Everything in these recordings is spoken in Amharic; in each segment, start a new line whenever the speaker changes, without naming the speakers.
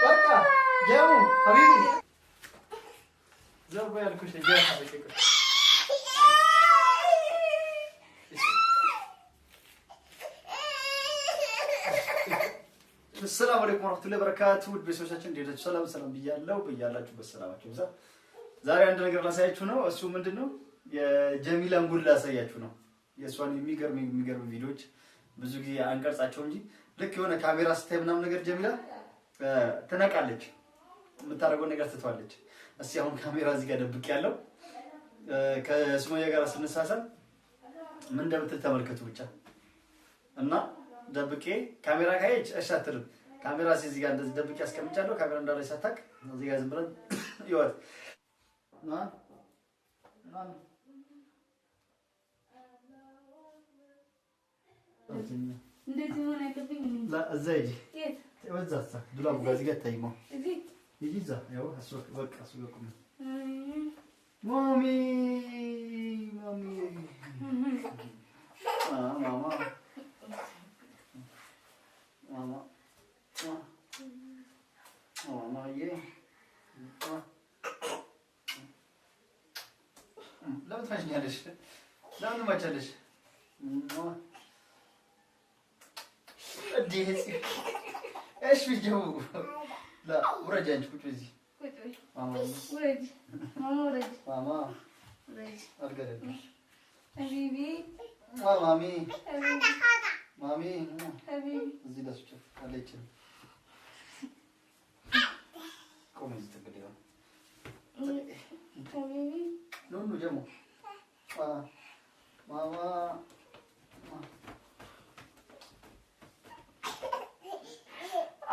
بقى جاو حبيبي زو بقى الكل جاي حبيبي السلام عليكم ورحمة الله وبركاته بسوساتችን እንዴት ሰላም ብያለሁ በእያላችሁበት ሰላማችሁ ይብዛ ዛሬ አንድ ነገር ላሳያችሁ ነው እሱ ምንድነው የጀሚላን ጉድ ላሳያችሁ ነው የሷን የሚገርም ቪዲዮዎች ብዙ ጊዜ አንቀርጻቸው እንጂ ልክ የሆነ ካሜራ ስታይ ምናምን ነገር ጀሚላ ተነቃለች የምታደርገው ነገር ትተዋለች እስቲ አሁን ካሜራ እዚህ ጋር ደብቅ ያለው ከሱማያ ጋር ስንሳሳም ምን እንደምትል ተመልከቱ ብቻ እና ደብቄ ካሜራ ካየች አሻትር ካሜራ እዚህ ጋር እንደዚህ ደብቄ አስቀምጫለሁ ካሜራ እንዳለ ሳታክ እዚህ ጋር ዝም ብለን ይወጥ
እንደዚህ ሆነ አይደብኝ
لا ازاي كيف وزعت دولاب غازي قاعد تايمو يجي ذا ايوه اسوق بقى اسوقكم مامي ماما ماما يه لا ما تفهمنيش لا ما تجلش اديت ايش في الجو لا ورجع انت كنت بزي ماما
ورجي ماما ورجي
ماما
ورجي
القلب
حبيبي
مامي
حبيبي
مامي
حبيبي
زي ده شوف عليك قوم زي تقدر
حبيبي
نونو جمو ماما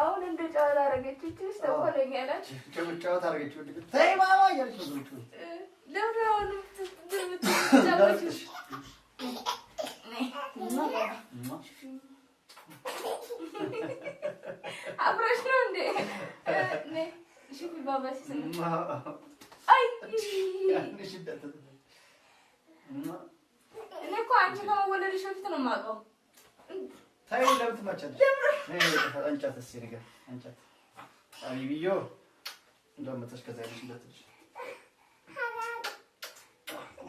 አሁን እንደጫው አላረገችኝ ተቆለኛለች
ጨምጫው ታረገች ወደ ተይ ማማ ያለች ነው
ለምን ትጫወች አብረሽ ነው እንዴ ነይ ሽፊ ባባ ሲሰማ አይ
ያንሽ እንደተ
እኔ እኮ አንቺ ከመወለድሽ በፊት ነው የማውቀው
ታይ ለምን ትመጫለሽ አንቻት እስኪ ነገር አንቻት አቢብዮ እንደምትሽ ከዛይሽ እንደትሽ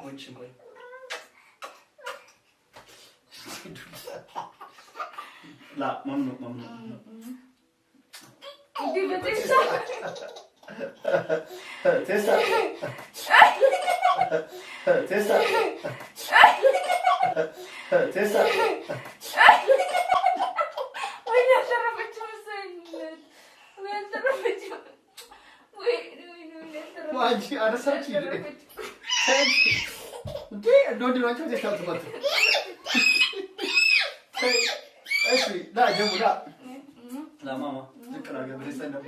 ወንጭ ቆይ لا ممنوع
دي بتنسى
تسا
وين شرفت مسين وين شرفت وين
واجي انا سالتي دي دودي وانت تشاوت مات ايش لا جنبه لا ماما ذكرى قبل سنه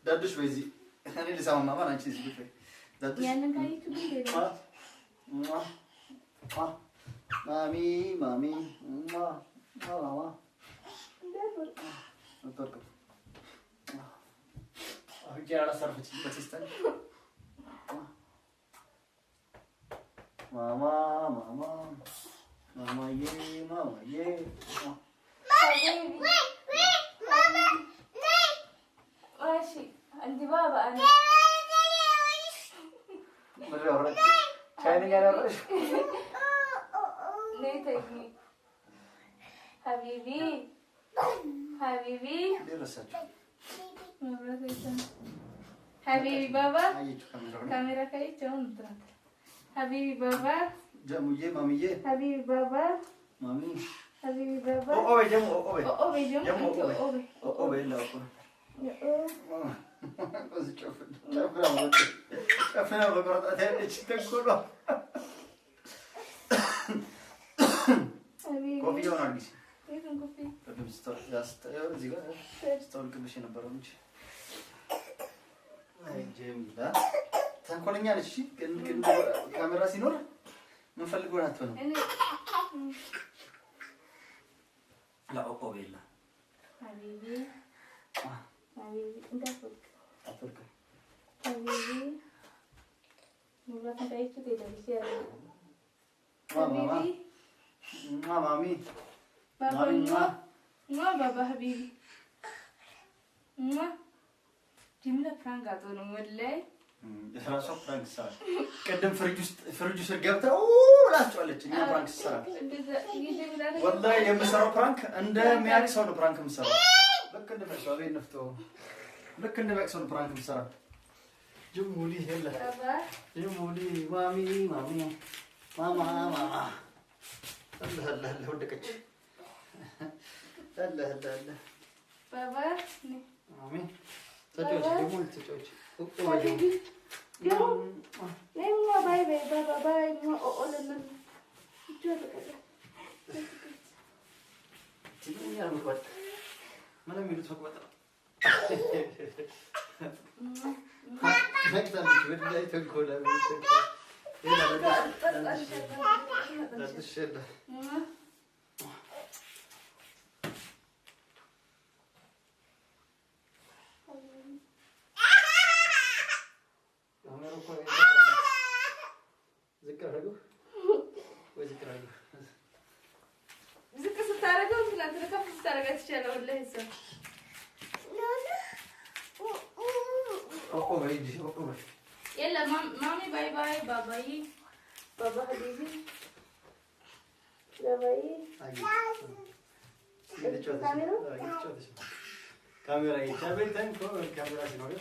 دادش بيزي انا اللي سامع ماما انت زي بفي دادش
يعني كايتو بيدي
مامي ماما نترك اجي على صرفتي بتستنى ماما يه
ماشي انت بابا انا
مرة شايني يا رش
ليه تجي حبيبي
دي رسالة
حبيبي بابا كاميرا كاي جون حبيبي بابا
جمويه ماميه
حبيبي بابا
مامي
حبيبي بابا
اوه جمو اوه
اوه جمو
اوه لا بس شوف شوفنا بقرط اتش تكونوا
حبيبي
كوفي ولا نجي
ايه كوفي
قدم ستور يا ستور كمشي نبرو እንጂ አይ ጀሚላ ተንኮለኛ ነሽ እሺ ግን ካሜራ ሲኖር ምን ፈልገው ናት ነው لا اوه لا
حبيبي انت
اترك
حبيبي ماما كايتو دي
ماما ማሚ
ባባ ሀቢቢ ጅምላ ፍራንክ አጥቶነው ወላሂ
የራሷ ፍራንክ ሰራ። ቅድም ፍሪጅ ውስጥ ገብተው ብላችኋለች። እኛ ፍራንክ ሰራ ወላሂ የምሰራው ፍራንክ እንደሚያውቅ ሰው ነው ፍራንክ የምሰራው። ልክ እንደሚያውቅ ሰው ቤት ነፍቶ ልክ እንደሚያውቅ ሰው ነው ፍራንክ የምሰራው። ጅሙሊ ሄለ ጅሙሊ ማማ አለ ወደቀች አለ
ባባ
ማሚ ተጫወች ደግሞ ተጫወች
ዝቅ ስታደርገው ትናንት ከፍ ስታደርጋት ይችላል። ወላሂ እሷ የለም ማሚ ባይ ባይ ባባዬ ባባ ሀቢቢ ባባዬ
ካሜራ ይቻላል ካሜራ ሲኖር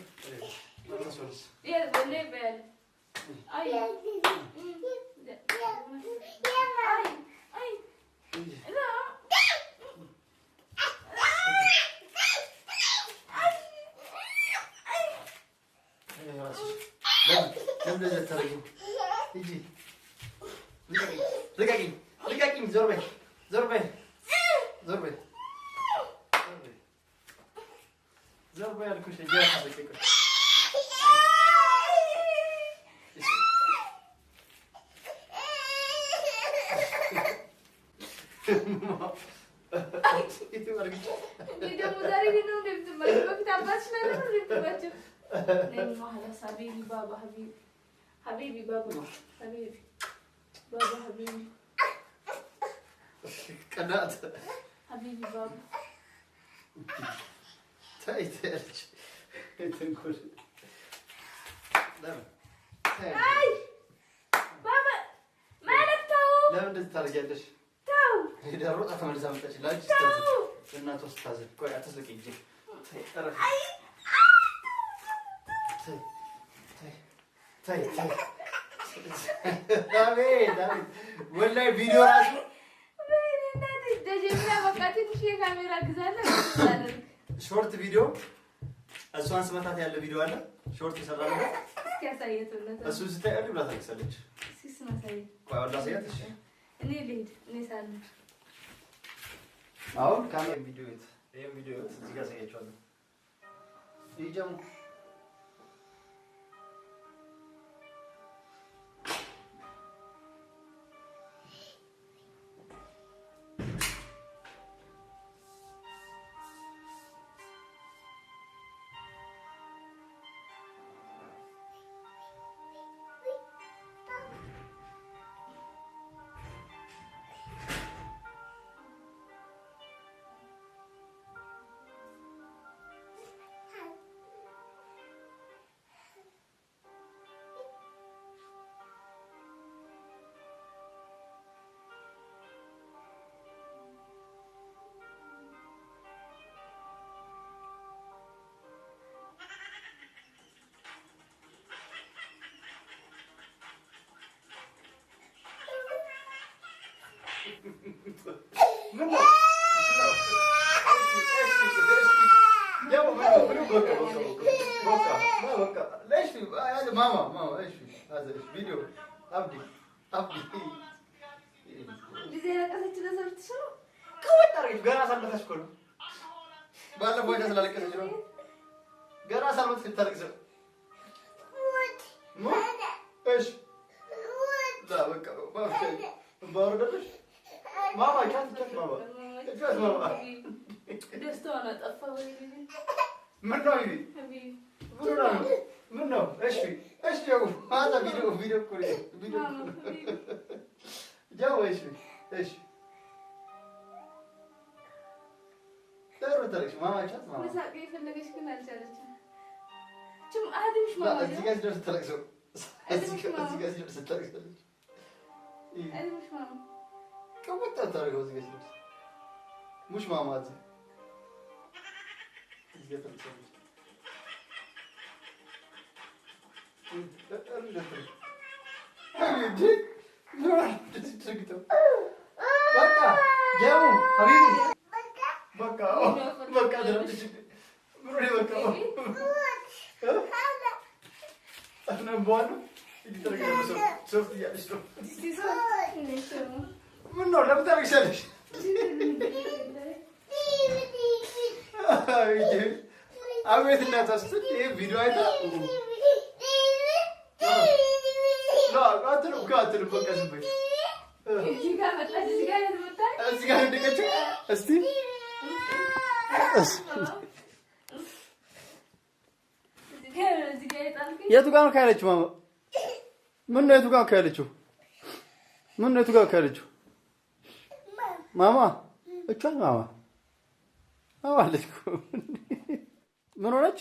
حبيبي بابا حبيبي بابا حبيبي بابا حبيبي
قناعت
حبيبي بابا
تايتلش تنكل لا
اي بابا مالك تو
لا من ترجعلش
تو
اذا روحت تملس امتش لا እናቱ ስታዘብ ቆይ አትስልቂ እንጂ አቤት ወላሂ ቪዲዮ ራሱ ሾርት ቪዲዮ እሷን ስመታት ያለ ቪዲዮ አለ። ሾርት ይሰራል። እሱ ስታይ አለ ብላ ታክሳለች። ቆይ ወላ ሳይት እሺ
እኔ ልሂድ እኔ ሳለ
አሁን ካሜራ ቪዲዮ እዚህ ጋር ሳያቸዋለሁ። ይጀሙ ماما ايش هذا ايش فيديو ابدي
ዲዛይን አቀሰች ለሰርት ሽሮ
ከወጣሪት ገና ሳልመታሽ እኮ ነው። ባለፈው ወደ ስላለቀሰች ነው። ገና ሳልመታሽ ልታለቅስ ነው። ايش لا በቃ ባወረደልሽ ማማ ቻት ማማ
ደስታውን አጠፋ ወይ
ምን ነው ይሄ ምን ነው እሺ ያው هذا فيديو كوري فيديو جاو ايش የምታለቅሽው? ማማ ቻት ማማ
መሳቅ የፈለገች ግን አልቻለችም። ችም አድምሽ ማማ
እዚህ ጋር ሲደርስ ተለቅሰው እዚህ ጋር ሲደርስ ተለቅሰለች።
አድምሽ ማማ
ቀወጣ ታደርገው እዚህ ጋር ሲደርስ ሙሽ ማማ እዚህ ጋር ተለቅሰለች። በቃ ጀሙ ሀቢቢ በቃ በቃ ምነው ለምን ታለቅሻለሽ? አቤት እናቷ ስትል ይሄ ቪዲዮ አይታ አትልም በቃ ዝም በይ። እዚህ ጋር እንደቀችው እስቲ የቱ ጋር ነው ካለችው? ማማ ምን ነው የቱ ጋር ካለችው? ምን ነው የቱ ጋር ካለችው? ማማ እቿን ማማ ማማ አለች እኮ ምን ሆነች?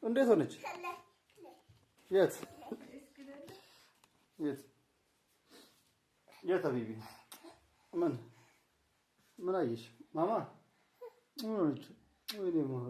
እንዴት ሆነች? የት የት የት ሀቢቢ ምን አየሽ? ማማ ምን ሆነች? ወይኔ ማማ